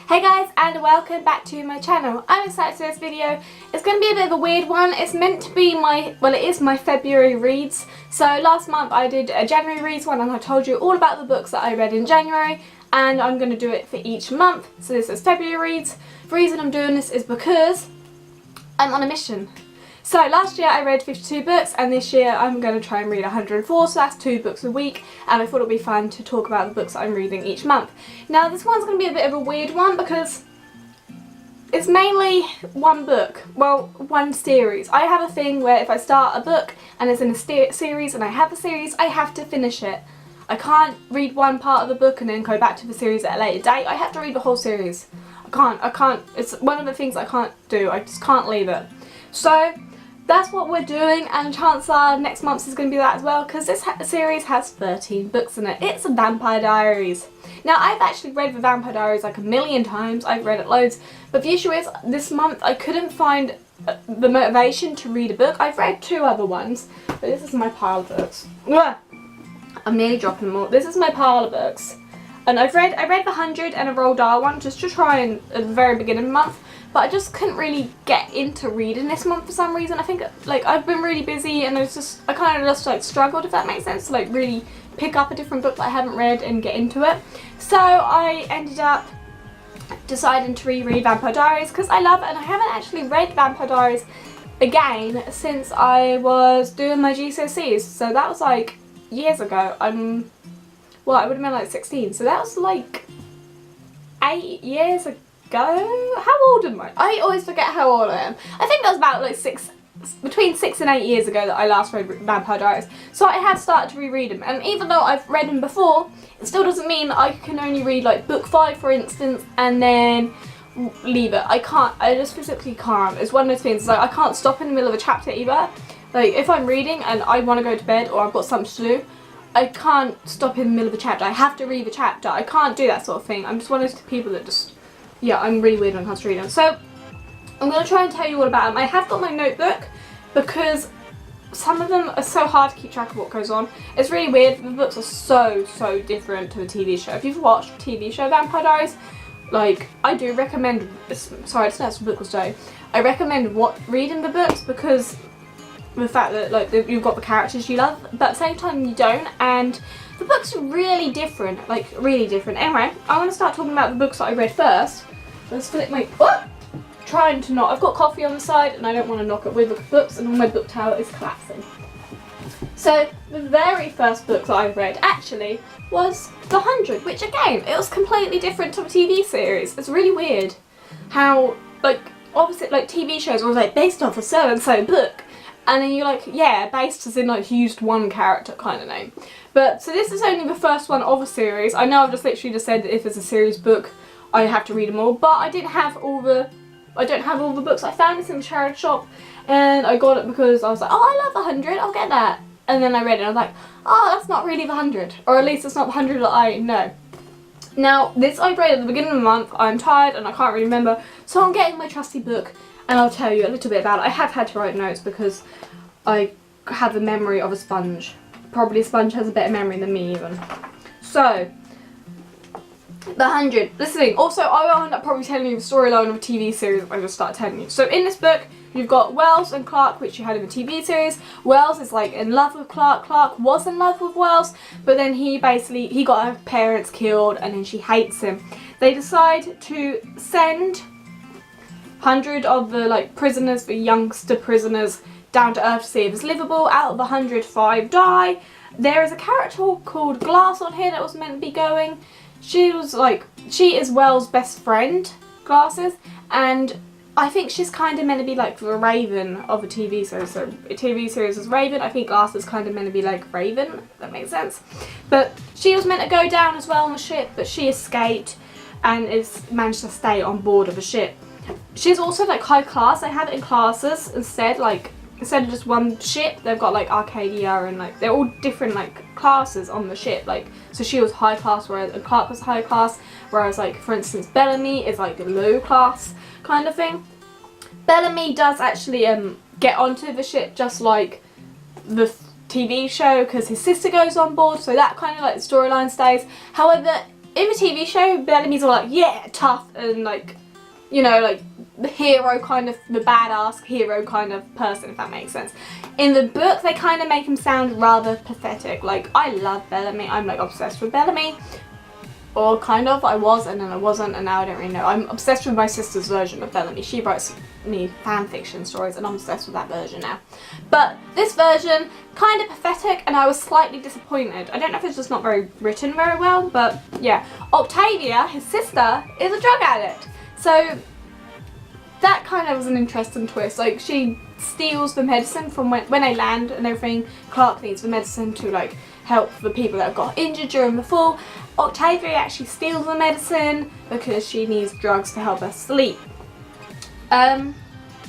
Hey guys, and welcome back to my channel. I'm excited for this video. It's going to be a bit of a weird one. It's meant to be it is my February reads. So last month I did a January reads one and I told you all about the books that I read in January, and I'm going to do it for each month. So this is February reads. The reason I'm doing this is because I'm on a mission. So last year I read 52 books and this year I'm going to try and read 104, so that's 2 books a week, and I thought it would be fun to talk about the books that I'm reading each month. Now this one's going to be a bit of a weird one because it's mainly one book, well, one series. I have a thing where if I start a book and it's in a series and I have a series, I have to finish it. I can't read one part of the book and then go back to the series at a later date. I have to read the whole series. I can't, it's one of the things I can't do. I just can't leave it. So that's what we're doing, and chances are next month is going to be that as well, because this series has 13 books in it. It's a Vampire Diaries. Now I've actually read the Vampire Diaries like a million times, I've read it loads, but the issue is this month I couldn't find the motivation to read a book. I've read 2 other ones, but this is my pile of books. Ugh! I'm nearly dropping them all. This is my pile of books. And I read the 100 and a Roald Dahl one just to try and at the very beginning of the month. But I just couldn't really get into reading this month for some reason. I think like I've been really busy and I kind of just like struggled, if that makes sense, to like really pick up a different book that I haven't read and get into it. So I ended up deciding to reread Vampire Diaries because I love it, and I haven't actually read Vampire Diaries again since I was doing my GCSEs. So that was like years ago. Well, I would have been like 16, so that was like 8 years ago. How old am I? I always forget how old I am. I think that was about like between 6 and 8 years ago that I last read Vampire Diaries. So I have started to reread them, and even though I've read them before, it still doesn't mean that I can only read like book 5 for instance and then leave it. I can't. I just physically can't. It's one of those things, like I can't stop in the middle of a chapter either. Like if I'm reading and I want to go to bed or I've got something to do, I can't stop in the middle of a chapter. I have to read the chapter. I can't do that sort of thing. I'm just one of those people that just, yeah, I'm really weird when it comes to reading. So I'm going to try and tell you all about them. I have got my notebook because some of them are so hard to keep track of what goes on. It's really weird. The books are so different to the TV show. If you've watched the TV show Vampire Diaries, like I do recommend, sorry, I just noticed the book was dough. I recommend reading the books because the fact that like you've got the characters you love, but at the same time you don't, and the books are really different, like really different. Anyway, I'm going to start talking about the books that I read first. Let's flip my, trying to not, I've got coffee on the side and I don't want to knock it with the books, and all my book tower is collapsing. So the very first book that I read actually was The 100, which again, it was completely different to a TV series. It's really weird how, like, obviously like TV shows were like based off a so and so book. And then you're like, yeah, based as in like used one character kind of name. But, so this is only the first one of a series. I know I've just literally just said that if it's a series book, I have to read them all. But I don't have all the books. I found this in the charity shop and I got it because I was like, oh, I love 100, I'll get that. And then I read it and I was like, oh, that's not really the 100. Or at least it's not the 100 that I know. Now, this I read at the beginning of the month. I'm tired and I can't really remember. So I'm getting my trusty book. And I'll tell you a little bit about it. I have had to write notes because I have the memory of a sponge. Probably a sponge has a better memory than me even. So, The 100. This thing. Also, I will end up probably telling you the storyline of a TV series if I just start telling you. So in this book, you've got Wells and Clark, which you had in the TV series. Wells is like in love with Clark. Clark was in love with Wells, but then he got her parents killed and then she hates him. They decide to send 100 of the like prisoners, the youngster prisoners, down to Earth to see if it's livable. Out of the 105 die. There is a character called Glass on here that was meant to be going. She is Wells' best friend, Glasses, and I think she's kind of meant to be like the Raven of a TV series. So a TV series is Raven. I think Glass is kind of meant to be like Raven, if that makes sense. But she was meant to go down as well on the ship, but she escaped and managed to stay on board of a ship. She's also like high class. They have it in classes instead, like instead of just one ship, they've got like Arcadia and like they're all different like classes on the ship. Like so she was high class, whereas Clark was high class, whereas like for instance Bellamy is like a low class kind of thing. Bellamy does actually get onto the ship just like the TV show because his sister goes on board, so that kind of like storyline stays. However, in the TV show, Bellamy's all like, yeah, tough and like, you know, like the hero kind of, the badass hero kind of person, if that makes sense. In the book, they kind of make him sound rather pathetic. Like, I love Bellamy. I'm like obsessed with Bellamy. Or kind of, I was and then I wasn't and now I don't really know. I'm obsessed with my sister's version of Bellamy. She writes me fan fiction stories and I'm obsessed with that version now. But this version, kind of pathetic and I was slightly disappointed. I don't know if it's just not written very well, but yeah. Octavia, his sister, is a drug addict. So that kind of was an interesting twist. Like, she steals the medicine from when they land and everything. Clark needs the medicine to like help the people that have got injured during the fall. Octavia actually steals the medicine because she needs drugs to help her sleep.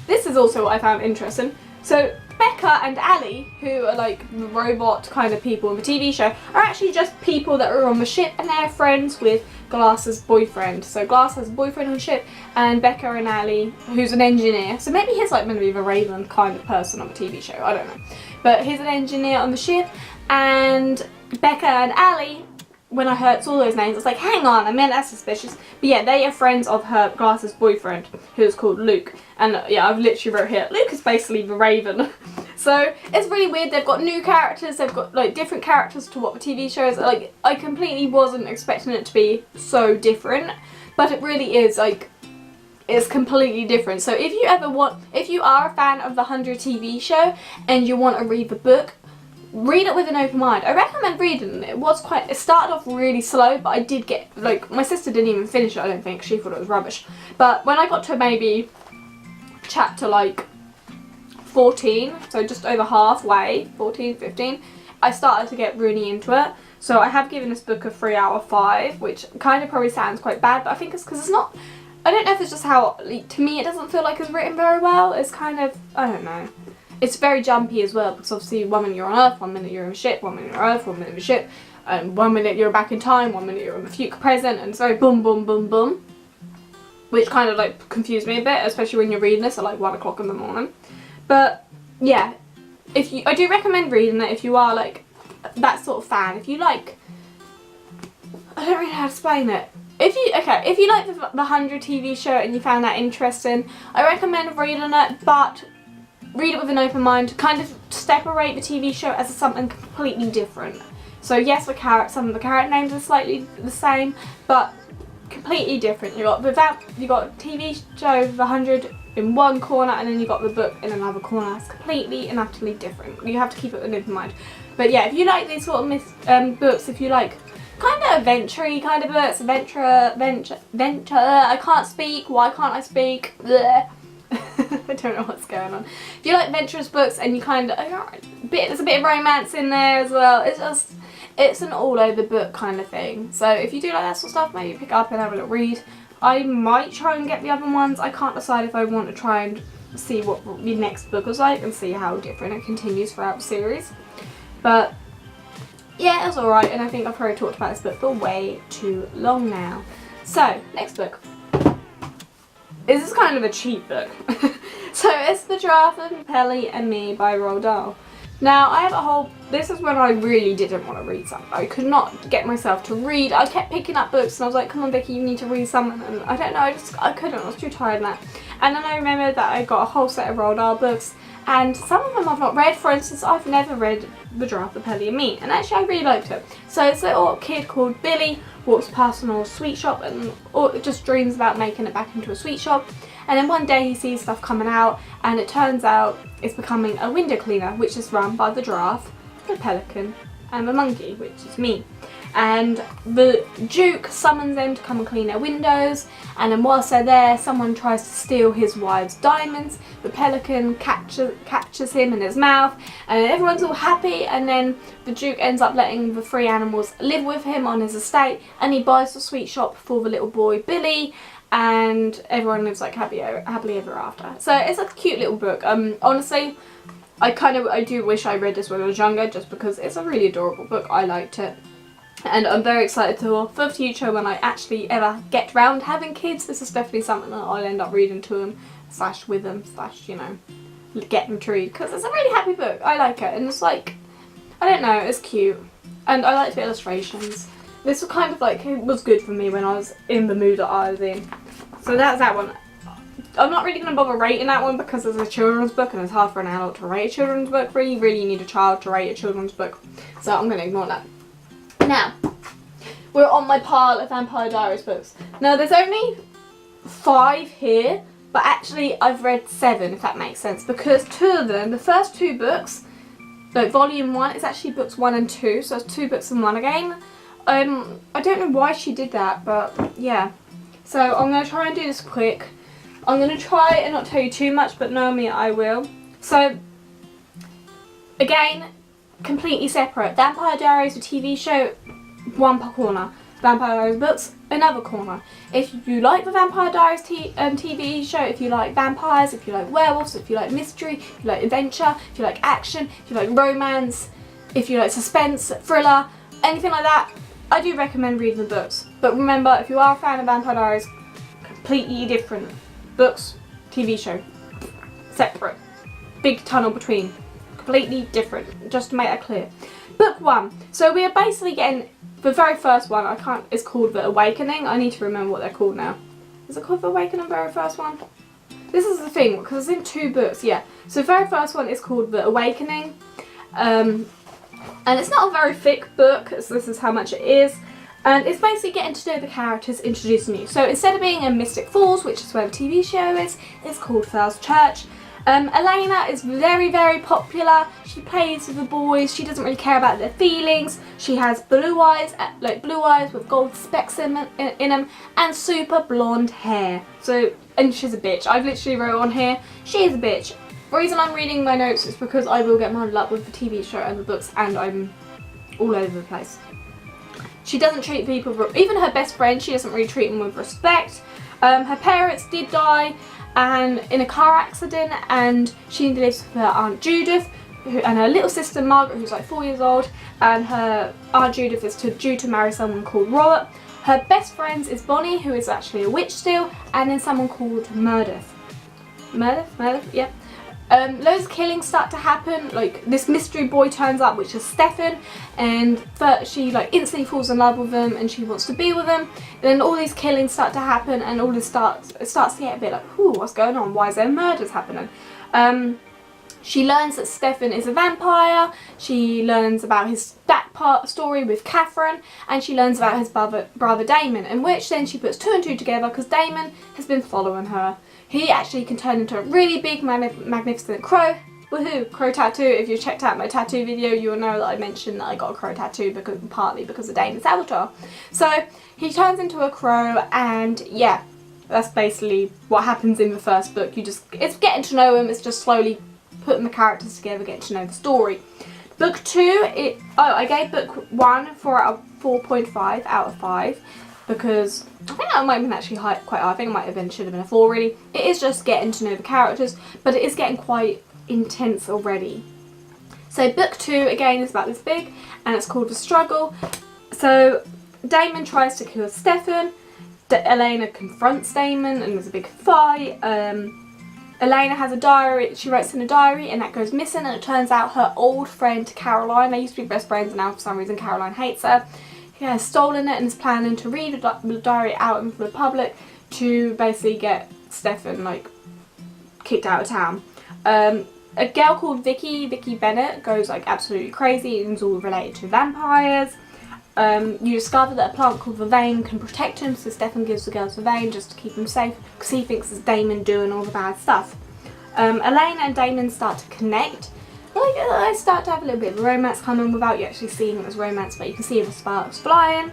This is also what I found interesting. So Becca and Ali, who are like the robot kind of people in the TV show, are actually just people that are on the ship and they're friends with Glass's boyfriend. So Glass has a boyfriend on the ship and Becca and Ali, who's an engineer. So maybe he's like maybe the Raven kind of person on the TV show, I don't know. But he's an engineer on the ship and Becca and Ali, when I heard all those names, I was like, hang on, I mean, that's suspicious. But yeah, they are friends of her Glass's boyfriend, who's called Luke. And yeah, I've literally wrote here, Luke is basically the Raven. So it's really weird. They've got new characters, they've got like different characters to what the TV show is. Like, I completely wasn't expecting it to be so different, but it really is. Like, it's completely different. So if you are a fan of the 100 TV show and you want to read the book, read it with an open mind. I recommend reading it. It started off really slow, but I did get, like, my sister didn't even finish it, I don't think. She thought it was rubbish. But when I got to maybe chapter, like, 14, so just over halfway, 14, 15, I started to get really into it. So I have given this book a 3 out of 5, which kind of probably sounds quite bad, but I think it's because it's not, I don't know if it's just how, like, to me it doesn't feel like it's written very well. It's kind of, I don't know. It's very jumpy as well, because obviously 1 minute you're on Earth, 1 minute you're in a ship, 1 minute you're on Earth, 1 minute in a ship, and 1 minute you're back in time, 1 minute you're in the future present, and it's very boom, boom, boom, boom. Which kind of like confused me a bit, especially when you're reading this at like 1 o'clock in the morning. But yeah, I do recommend reading it if you are like that sort of fan. If you like, I don't really know how to explain it. If you like the 100 TV show and you found that interesting, I recommend reading it, but read it with an open mind. Kind of separate the TV show as something completely different. So yes, some of the character names are slightly the same, but completely different. You got TV show The 100 in one corner, and then you got the book in another corner. It's completely and utterly different. You have to keep it with an open mind. But yeah, if you like these sort of books, if you like kind of adventure-y kind of books, venture. I can't speak. Why can't I speak? Blech. I don't know what's going on. If you like adventurous books and you kind of, there's a bit of romance in there as well. It's an all-over book kind of thing. So if you do like that sort of stuff, maybe pick it up and have a little read. I might try and get the other ones. I can't decide if I want to try and see what the next book was like and see how different it continues throughout the series. But yeah, it was alright, and I think I've probably talked about this book for way too long now. So, next book. This is kind of a cheap book. So it's the Dropper Pelle and Me by Roald Dahl. Now I have this is when I really didn't want to read something. I could not get myself to read. I kept picking up books and I was like, come on Vicky, you need to read something, and I don't know, I couldn't, I was too tired of that. And then I remembered that I got a whole set of Roald Dahl books, and some of them I've not read. For instance, I've never read the Dropper Pelle and Me, and actually I really liked it. So it's a little kid called Billy, walks past an old sweet shop and just dreams about making it back into a sweet shop. And then one day he sees stuff coming out, and it turns out it's becoming a window cleaner, which is run by the giraffe, the pelican, and the monkey, which is me. And the Duke summons them to come and clean their windows, and then whilst they're there, someone tries to steal his wife's diamonds. The pelican captures him in his mouth, and everyone's all happy, and then the Duke ends up letting the 3 animals live with him on his estate, and he buys the sweet shop for the little boy Billy, and everyone lives like happily ever after. So it's a cute little book. Honestly, I do wish I read this when I was younger, just because it's a really adorable book. I liked it. And I'm very excited for the future when I actually ever get round having kids. This is definitely something that I'll end up reading to them, / with them, / you know, get them to read. Because it's a really happy book. I like it. And it's like, I don't know, it's cute. And I like the illustrations. this was kind of like, it was good for me when I was in the mood that I was in. So that's that one. I'm not really going to bother rating that one because it's a children's book and it's hard for an adult to rate a children's book. Really, you need a child to rate a children's book. So I'm going to ignore that. Now, we're on my pile of Vampire Diaries books. Now, there's only 5 here, but actually I've read 7, if that makes sense, because 2 of them, the first 2 books, like volume 1, it's actually books 1 and 2, so it's 2 books in one again. I don't know why she did that, but yeah. So I'm going to try and do this quick. I'm going to try and not tell you too much, but know me, I will. So, again, completely separate. Vampire Diaries, the TV show, one corner. Vampire Diaries books, another corner. If you like the Vampire Diaries TV show, if you like vampires, if you like werewolves, if you like mystery, if you like adventure, if you like action, if you like romance, if you like suspense, thriller, anything like that, I do recommend reading the books. But remember, if you are a fan of Vampire Diaries, completely different. Books, TV show, separate. Big tunnel between. Completely different, just to make that clear. Book 1. So we are basically getting the very first one. It's called The Awakening. I need to remember what they're called now. Is it called The Awakening, very first one? This is the thing, because it's in 2 books, yeah. So the very first one is called The Awakening. And it's not a very thick book, so this is how much it is. And it's basically getting to know the characters, introducing you. So instead of being in Mystic Falls, which is where the TV show is, it's called First Church. Elena is very, very popular. She plays with the boys. She doesn't really care about their feelings. She has blue eyes, like blue eyes with gold specks in them, and super blonde hair. So, and she's a bitch. I've literally wrote on here, she is a bitch. The reason I'm reading my notes is because I will get muddled up with the TV show and the books, and I'm all over the place. She doesn't treat people, even her best friend, she doesn't really treat them with respect. Her parents did die and in a car accident, and she lives with her Aunt Judith and her little sister Margaret, who's like 4 years old, and her Aunt Judith is due to marry someone called Robert. Her best friend is Bonnie, who is actually a witch still, and then someone called Meredith, yeah. Loads of killings start to happen. Like, this mystery boy turns up, which is Stefan, and she like instantly falls in love with him and she wants to be with him. And then all these killings start to happen, and all this starts to get a bit like, ooh, what's going on? Why is there murders happening? She learns that Stefan is a vampire. She learns about his back story with Catherine, and she learns about his brother Damon, in which then she puts 2 and 2 together because Damon has been following her. He actually can turn into a really big, magnificent crow. Woohoo! Crow tattoo. If you checked out my tattoo video, you will know that I mentioned that I got a crow tattoo partly because of Damon Salvatore. So he turns into a crow, and yeah, that's basically what happens in the first book. It's getting to know him. It's just slowly putting the characters together, getting to know the story. Book 2, I gave book 1 4.5 out of 5 because I think that might have been actually quite high. I think it should have been a 4 really. It is just getting to know the characters, but it is getting quite intense already. So book 2 again is about this big, and it's called The Struggle. So Damon tries to kill Stefan. Elena confronts Damon, and there's a big fight. Elena has a diary, she writes in a diary, and that goes missing, and it turns out her old friend Caroline, they used to be best friends, and now for some reason Caroline hates her. He has stolen it and is planning to read the diary out in the public to basically get Stefan like kicked out of town. A girl called Vicky Bennett goes like absolutely crazy, and it's all related to vampires. You discover that a plant called Vervain can protect him, so Stefan gives the girls Vervain just to keep him safe because he thinks it's Damon doing all the bad stuff. Elena and Damon start to connect. They start to have a little bit of romance coming without you actually seeing it as romance, but you can see the sparks flying.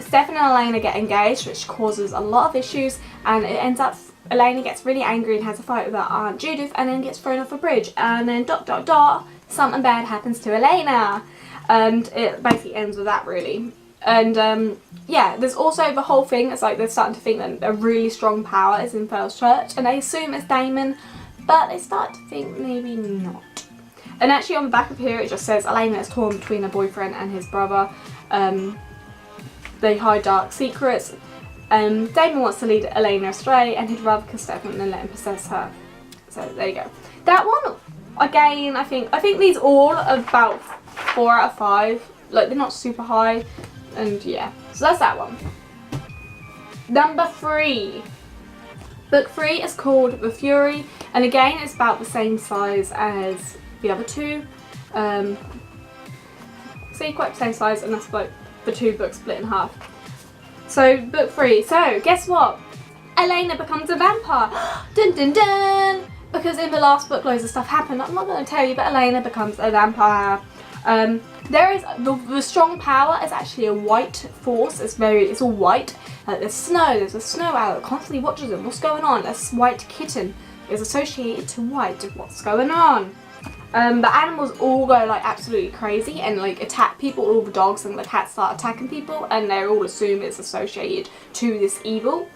Stefan and Elena get engaged, which causes a lot of issues, and it ends up Elena gets really angry and has a fight with her Aunt Judith, and then gets thrown off a bridge, and then ... something bad happens to Elena, and it basically ends with that really. And yeah, there's also the whole thing, it's like they're starting to think that a really strong power is in First Church, and they assume it's Damon, but they start to think maybe not. And actually on the back of here it just says Elena is torn between her boyfriend and his brother. They hide dark secrets. Damon wants to lead Elena astray, and he'd rather kill Stefan than let him possess her. So there you go. That one, again, I think these all are about 4 out of 5 like they're not super high, and yeah, so that's that one. Number 3. Book 3 is called The Fury, and again it's about the same size as the other two. See, quite the same size, and that's like the 2 books split in half. So book 3. So guess what? Elena becomes a vampire. Dun dun dun! Because in the last book loads of stuff happened. I'm not going to tell you, but Elena becomes a vampire. There is the strong power is actually a white force. It's all white. Like there's a snow owl that constantly watches them. What's going on? This white kitten is associated to white. What's going on? The animals all go like absolutely crazy and like attack people. All the dogs and the cats start attacking people, and they all assume it's associated to this evil.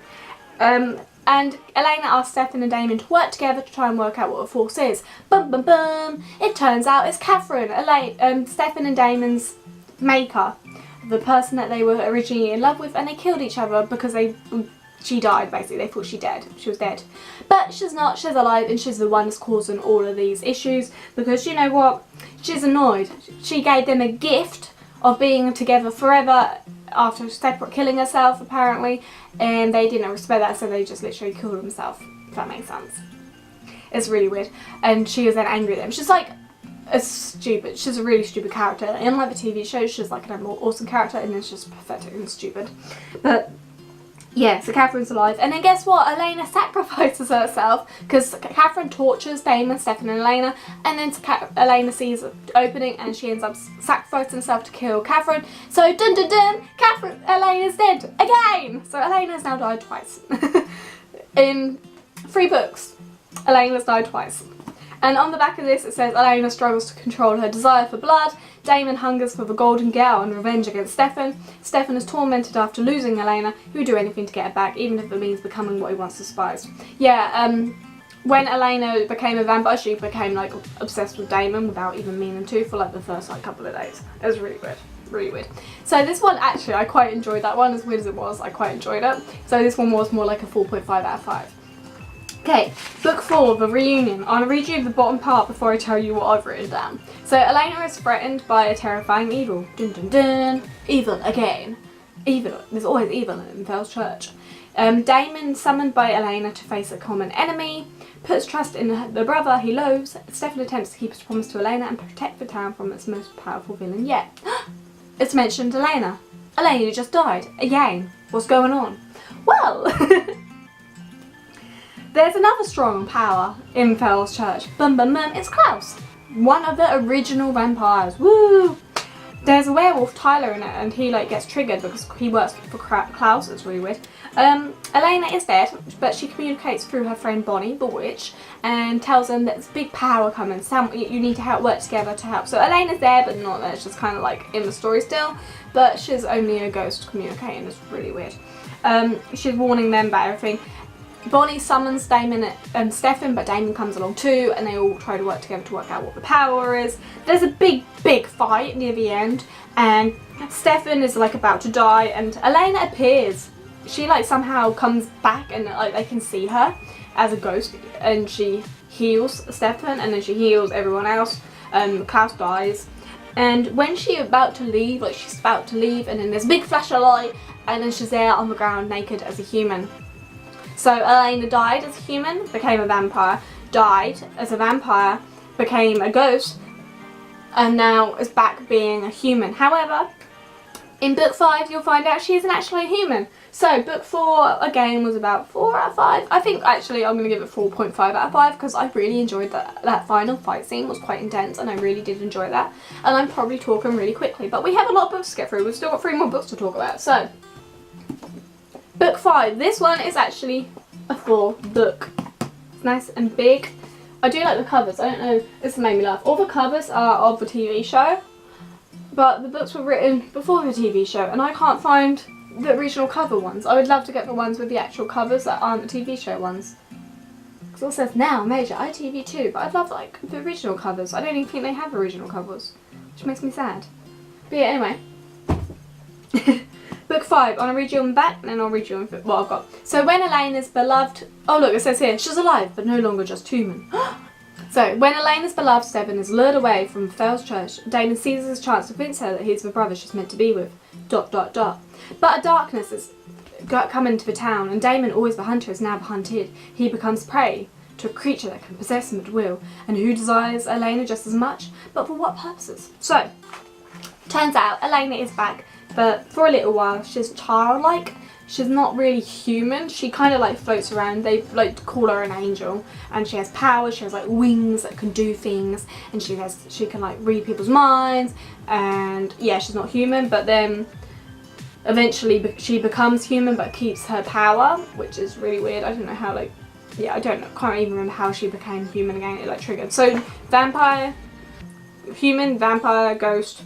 And Elena asks Stefan and Damon to work together to try and work out what the force is. Bum bum bum! It turns out it's Catherine, Stefan and Damon's maker, the person that they were originally in love with, and they killed each other because she died basically. They thought she was dead. But she's not, she's alive, and she's the one that's causing all of these issues because you know what? She's annoyed. She gave them a gift of being together forever after separate killing herself apparently, and they didn't respect that, so they just literally killed themselves, if that makes sense. It's really weird, and she was then angry at them. She's like she's a really stupid character. In like the TV show, she's like an awesome character, and then she's pathetic and stupid. But yeah, so Catherine's alive, and then guess what? Elena sacrifices herself because Catherine tortures Damon, Stefan and Elena, and then Elena sees an opening and she ends up sacrificing herself to kill Catherine. So dun dun dun, Elena's dead again! So Elena's now died twice. In 3 books, Elena's died twice. And on the back of this it says Elena struggles to control her desire for blood, Damon hungers for the golden girl and revenge against Stefan. Stefan is tormented after losing Elena, who would do anything to get her back, even if it means becoming what he once despised. Yeah, when Elena became a vampire, she became like obsessed with Damon without even meaning to for like the first like couple of days. It was really weird. Really weird. So this one actually, I quite enjoyed that one, as weird as it was, I quite enjoyed it. So this one was more like a 4.5 out of 5. Okay, book 4, The Reunion. I'll read you the bottom part before I tell you what I've written down. So Elena is threatened by a terrifying evil. Dun dun dun. Evil again. Evil. There's always evil in Fell's Church. Damon, summoned by Elena to face a common enemy, puts trust in the brother he loathes. Stefan attempts to keep his promise to Elena and protect the town from its most powerful villain yet. It's mentioned Elena. Elena just died. Again. What's going on? Well... There's another strong power in Fell's Church. Bum bum bum, it's Klaus. One of the original vampires. Woo! There's a werewolf, Tyler, in it, and he like gets triggered because he works for Klaus. It's really weird. Elena is dead, but she communicates through her friend Bonnie, the witch, and tells them that there's big power coming. You need to work together to help. So Elena's there, but not there. She's kind of like in the story still, but she's only a ghost communicating. It's really weird. She's warning them about everything. Bonnie summons Damon and Stefan, but Damon comes along too, and they all try to work together to work out what the power is. There's a big fight near the end, and Stefan is like about to die, and Elena appears. She like somehow comes back, and like they can see her as a ghost, and she heals Stefan, and then she heals everyone else. Klaus dies, and when she's about to leave, and then there's a big flash of light, and then she's there on the ground naked as a human. So Elena died as a human, became a vampire, died as a vampire, became a ghost, and now is back being a human. However, in book 5 you'll find out she isn't actually a human. So book 4 again was about 4 out of 5. I think actually I'm going to give it 4.5 out of 5 because I really enjoyed that final fight scene. Was quite intense and I really did enjoy that. And I'm probably talking really quickly, but we have a lot of books to get through. We've still got 3 more books to talk about. So book 5. This one is actually a full book. It's nice and big. I do like the covers. I don't know, this made me laugh. All the covers are of the TV show, but the books were written before the TV show, and I can't find the original cover ones. I would love to get the ones with the actual covers that aren't the TV show ones. Because it all says now major ITV2, but I'd love like the original covers. I don't even think they have original covers, which makes me sad. But yeah, anyway. Book 5, I'll read you on the back and then I'll read you on what I've got. So when Elena's beloved, oh look, it says here, she's alive but no longer just human. So, when Elena's beloved Stefan is lured away from Fel's church, Damon seizes his chance to convince her that he's the brother she's meant to be with. ... But a darkness has come into the town, and Damon, always the hunter, is now the hunted. He becomes prey to a creature that can possess him at will, and who desires Elena just as much, but for what purposes? So, turns out Elena is back, but for a little while she's childlike. She's not really human. She kind of like floats around. They like call her an angel, and she has powers. She has like wings that can do things, and she can like read people's minds. And yeah, she's not human, but then eventually she becomes human, but keeps her power, which is really weird. I don't know how, like, yeah, I don't know. Can't even remember how she became human again. It like triggered. So vampire, human, vampire, ghost,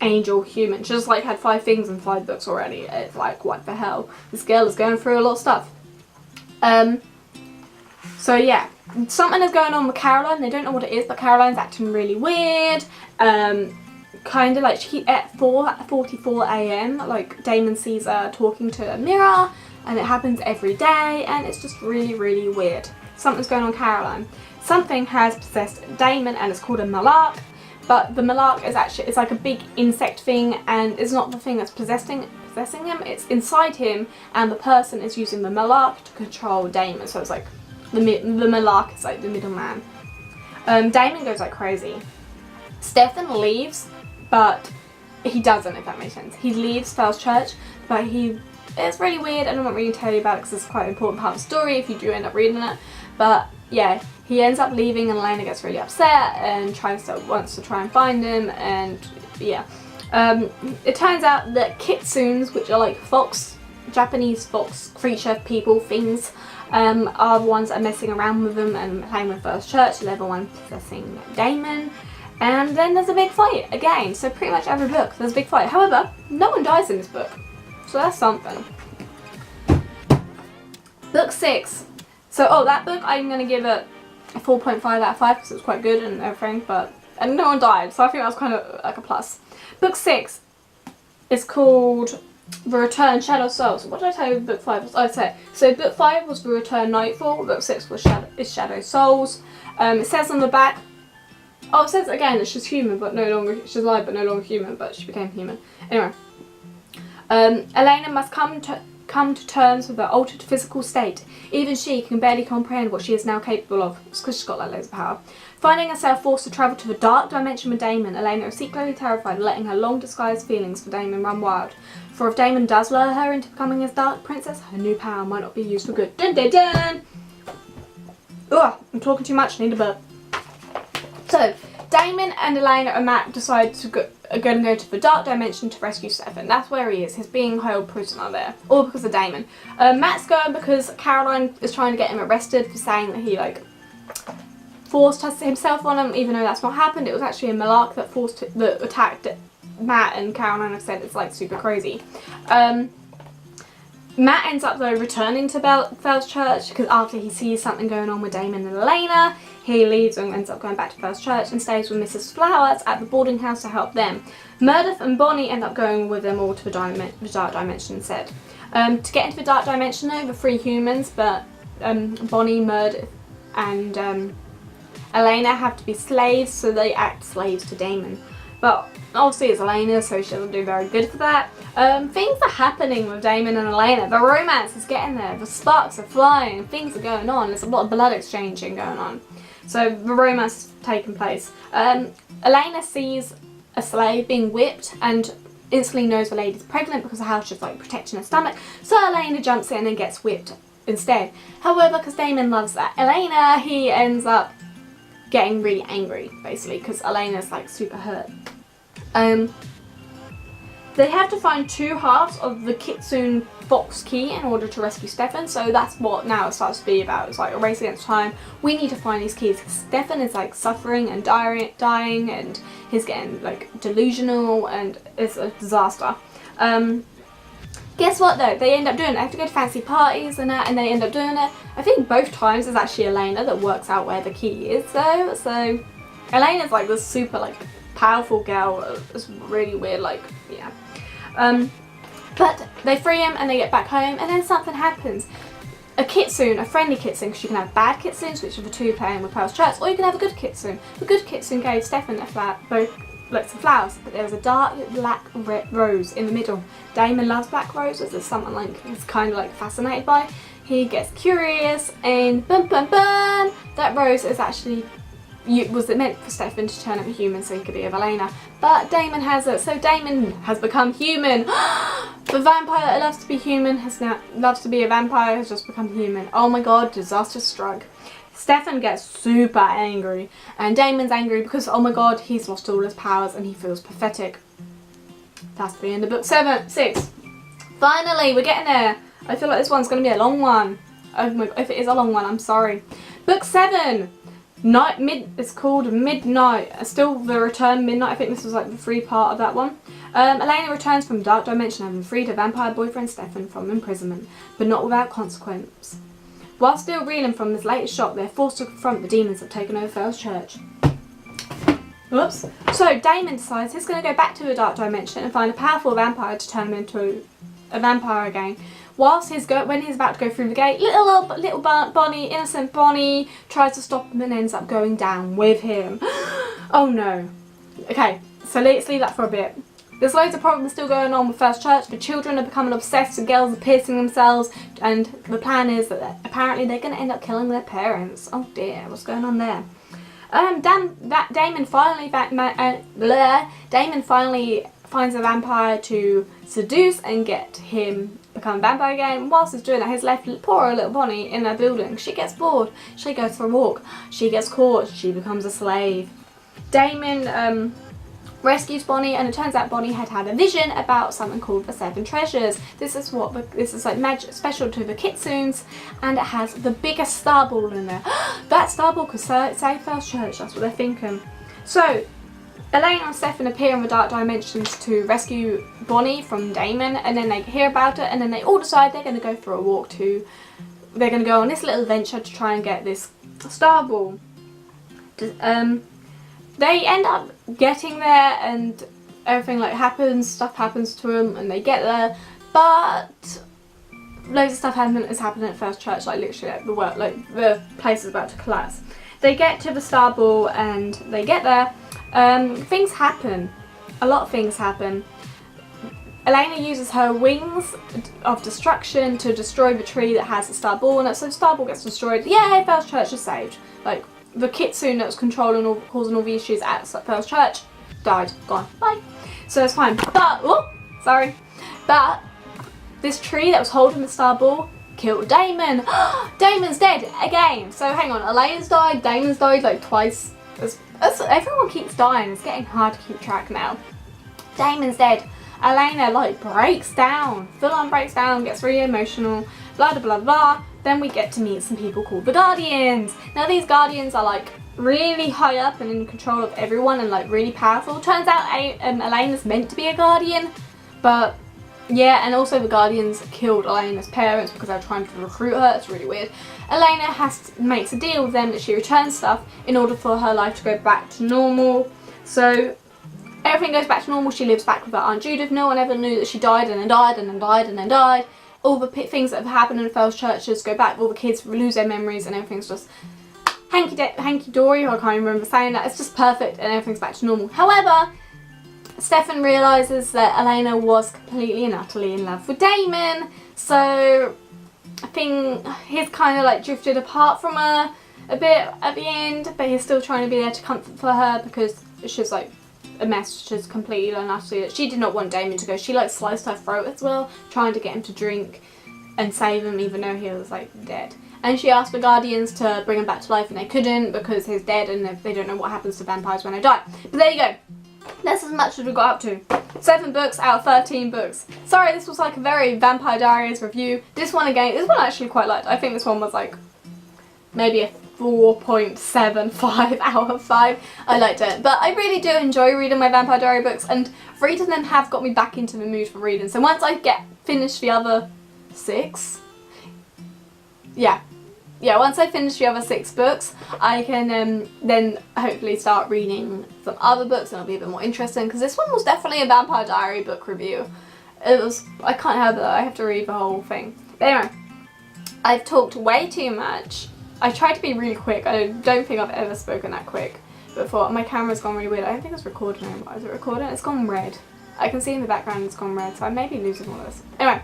angel, human. She just like had 5 things in 5 books already. It's like, what the hell? This girl is going through a lot of stuff. So yeah, something is going on with Caroline. They don't know what it is, but Caroline's acting really weird. Kind of like at 4:44 a.m. like Damon sees her talking to a mirror, and it happens every day, and it's just really, really weird. Something's going on with Caroline. Something has possessed Damon, and it's called a malark. But the malark is actually, it's like a big insect thing, and it's not the thing that's possessing him, it's inside him, and the person is using the malark to control Damon. So it's like, the malark is like the middleman. Damon goes like crazy. Stefan leaves, but he doesn't, if that makes sense. He leaves Fel's church, but it's really weird, and I'm not really telling you about it because it's quite an important part of the story if you do end up reading it. But yeah, he ends up leaving, and Elena gets really upset and wants to try and find him, and yeah. It turns out that kitsunes, which are like Japanese fox creature people things, are the ones that are messing around with them and playing with Fel's church. So they're the one possessing Damon. And then there's a big fight again. So pretty much every book there's a big fight. However, no one dies in this book, so that's something. Book 6. So that book I'm gonna give it a 4.5 out of 5 because it was quite good and everything, and no one died, so I think that was kind of like a plus. Book 6 is called The Return Shadow Souls. What did I tell you book 5 was? So book 5 was The Return Nightfall, book 6 was Shadow Souls. It says on the back, it says again that she's human but no longer, she's alive but no longer human, but she became human. Anyway, Elena must come to terms with her altered physical state. Even she can barely comprehend what she is now capable of. It's because she's got like loads of power. Finding herself forced to travel to the dark dimension with Damon, Elena is secretly terrified of letting her long disguised feelings for Damon run wild. For if Damon does lure her into becoming his dark princess, her new power might not be used for good. Dun dun dun! Ugh, I'm talking too much, I need a burp. So, Damon and Elena and Matt decide to go to the dark dimension to rescue Stefan. That's where he is. He's being held prisoner there. All because of Damon. Matt's going because Caroline is trying to get him arrested for saying that he like forced himself on him, even though that's not happened. It was actually a malark that attacked Matt, and Caroline have said it's like super crazy. Matt ends up though returning to Fel's church because after he sees something going on with Damon and Elena, he leaves and ends up going back to Fel's church and stays with Mrs. Flowers at the boarding house to help them. Meredith and Bonnie end up going with them all to the dark dimension instead. To get into the dark dimension though, the 3 humans, but Bonnie, Meredith and Elena have to be slaves, so they act slaves to Damon. But obviously it's Elena, so she doesn't do very good for that. Things are happening with Damon and Elena. The romance is getting there. The sparks are flying. Things are going on. There's a lot of blood exchanging going on. So the romance is taking place. Elena sees a slave being whipped and instantly knows the lady's pregnant because of how she's like protecting her stomach. So Elena jumps in and gets whipped instead. However, because Damon loves that Elena, he ends up getting really angry, basically, because Elena's like super hurt. They have to find 2 halves of the Kitsune Fox key in order to rescue Stefan, so that's what now it starts to be about. It's like a race against time. We need to find these keys because Stefan is like suffering and dying, and he's getting like delusional, and it's a disaster. Guess what though? They end up doing it. They have to go to fancy parties and that, and they end up doing it. I think both times it's actually Elena that works out where the key is though. So Elena's like this super like powerful girl. It's really weird, like, yeah. But they free him and they get back home, and then something happens. a kitsune, a friendly kitsune, because you can have bad kitsunes, which are the two playing with Pearl's Church, or you can have a good kitsune. The good kitsune gave Stefan both lots of flowers, but there was a dark black rose in the middle. Damon loves black roses. It's something like he's kind of like fascinated by. He gets curious, and bum bum bum, that rose is actually was meant for Stefan to turn him human so he could be a Elena, but Damon has it, so Damon has become human. The vampire that loves to be human loves to be a vampire has just become human. Oh my god, disaster struck. Stefan gets super angry, and Damon's angry because, oh my god, he's lost all his powers and he feels pathetic. That's the end of book 6. Finally, we're getting there. I feel like this one's going to be a long one. Oh my god, if it is a long one, I'm sorry. Book 7. It's called Midnight. Still the Return Midnight. I think this was like the free part of that one. Elena returns from Dark Dimension, having freed her vampire boyfriend Stefan from imprisonment, but not without consequence. While still reeling from this latest shock, they're forced to confront the demons that have taken over Pearl's Church. Whoops. So Damon decides he's going to go back to the Dark Dimension and find a powerful vampire to turn him into a vampire again. Whilst when he's about to go through the gate, little Bonnie, innocent Bonnie, tries to stop him and ends up going down with him. Oh no. Okay, so let's leave that for a bit. There's loads of problems still going on with Pearl's Church. The children are becoming obsessed and girls are piercing themselves, and the plan is that apparently they're going to end up killing their parents. Oh dear, what's going on there? Damon finally finds a vampire to seduce and get him become a vampire again. And whilst he's doing that, he's left poor little Bonnie in a building. She gets bored. She goes for a walk. She gets caught. She becomes a slave. Damon rescues Bonnie, and it turns out Bonnie had a vision about something called the 7 treasures. This is like magic special to the kitsunes, and it has the biggest star ball in there. That star ball could save Pearl's Church. That's what they're thinking. So Elena and Stefan appear in the Dark Dimensions to rescue Bonnie from Damon, and then they hear about it, and then they all decide they're going to go for a walk they're going to go on this little adventure to try and get this star ball. They end up getting there, and everything stuff happens to them, and they get there, but loads of stuff is happening at Pearl's Church, like literally the place is about to collapse. They get to the star ball and they get there. Things happen. A lot of things happen. Elena uses her wings of destruction to destroy the tree that has the star ball in it, so the star ball gets destroyed. Yay, Pearl's Church is saved. Like, the kitsune that was causing all the issues at Pearl's Church died. Gone. Bye. So it's fine. But this tree that was holding the star ball killed Damon. Damon's dead again. So hang on, Elena's died, Damon's died like twice. Everyone keeps dying. It's getting hard to keep track now. Damon's dead. Elena breaks down, full on breaks down, gets really emotional, blah blah blah blah. Then we get to meet some people called the Guardians. Now these Guardians are really high up and in control of everyone and really powerful. Turns out Elena's meant to be a Guardian, but yeah, and also the Guardians killed Elena's parents because they were trying to recruit her. It's really weird. Elena makes a deal with them that she returns stuff in order for her life to go back to normal. So everything goes back to normal. She lives back with her Aunt Judith. No one ever knew that she died and then died and then died and then died. All the things that have happened in Pearl's Church just go back. All the kids lose their memories and everything's just hanky-dory. I can't remember saying that. It's just perfect and everything's back to normal. However, Stefan realises that Elena was completely and utterly in love with Damon. So I think he's kind of drifted apart from her a bit at the end, but he's still trying to be there to comfort for her because she's a mess. She's completely and utterly. She did not want Damon to go. She sliced her throat as well, trying to get him to drink and save him, even though he was dead. And she asked the Guardians to bring him back to life, and they couldn't because he's dead, and they don't know what happens to vampires when they die. But there you go. That's as much as we got up to. 7 books out of 13 books. Sorry, this was a very Vampire Diaries review. This one I actually quite liked. I think this one was maybe a 4.75 out of 5. I liked it. But I really do enjoy reading my Vampire Diary books, and reading them have got me back into the mood for reading. So once I finish the other 6, once I finish the other 6 books, I can then hopefully start reading some other books, and it'll be a bit more interesting, because this one was definitely a Vampire Diary book review. I can't help it though, I have to read the whole thing. But anyway, I've talked way too much. I tried to be really quick. I don't think I've ever spoken that quick before. My camera's gone really weird. I don't think it's recording anymore. Is it recording? It's gone red. I can see in the background it's gone red, so I may be losing all this. Anyway,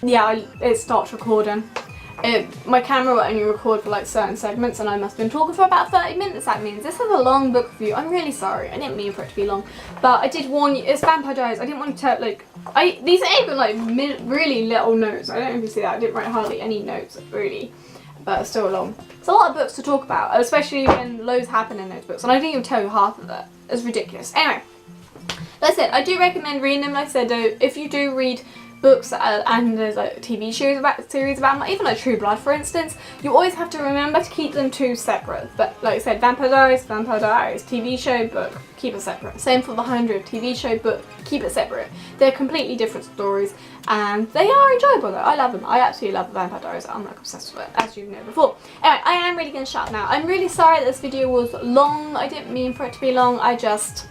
yeah, it starts recording. My camera will only record for like certain segments, and I must have been talking for about 30 minutes. That means this is a long book review. I'm really sorry. I didn't mean for it to be long, but I did warn you. It's Vampire Diaries. I didn't want to like. These are even like really little notes. I don't know if you see that. I didn't write hardly any notes really, but it's still long. It's a lot of books to talk about, especially when loads happen in those books, and I didn't even tell you half of that. It's ridiculous. Anyway, that's it. I do recommend reading them. Like I said, though, if you do read books and there's like TV series about them, even like True Blood for instance, you always have to remember to keep them two separate. But like I said, Vampire Diaries, TV show, book, keep it separate. Same for The 100, TV show, book, keep it separate. They're completely different stories and they are enjoyable though. I love them. I absolutely love Vampire Diaries. I'm like obsessed with it, as you know before. Anyway, I am really going to shut up now. I'm really sorry that this video was long. I didn't mean for it to be long. I just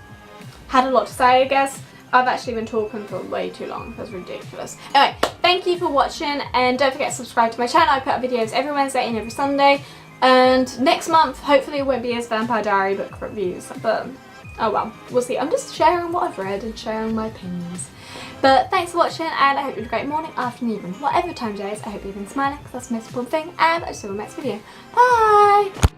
had a lot to say, I guess. I've actually been talking for way too long. That's ridiculous. Anyway, thank you for watching, and don't forget to subscribe to my channel. I put up videos every Wednesday and every Sunday. And next month, hopefully it won't be as Vampire Diary book reviews. But, oh well, we'll see. I'm just sharing what I've read and sharing my opinions. But thanks for watching, and I hope you have a great morning, afternoon, evening, whatever time of day it is. I hope you've been smiling, because that's the most important thing. And I'll see you in the next video. Bye!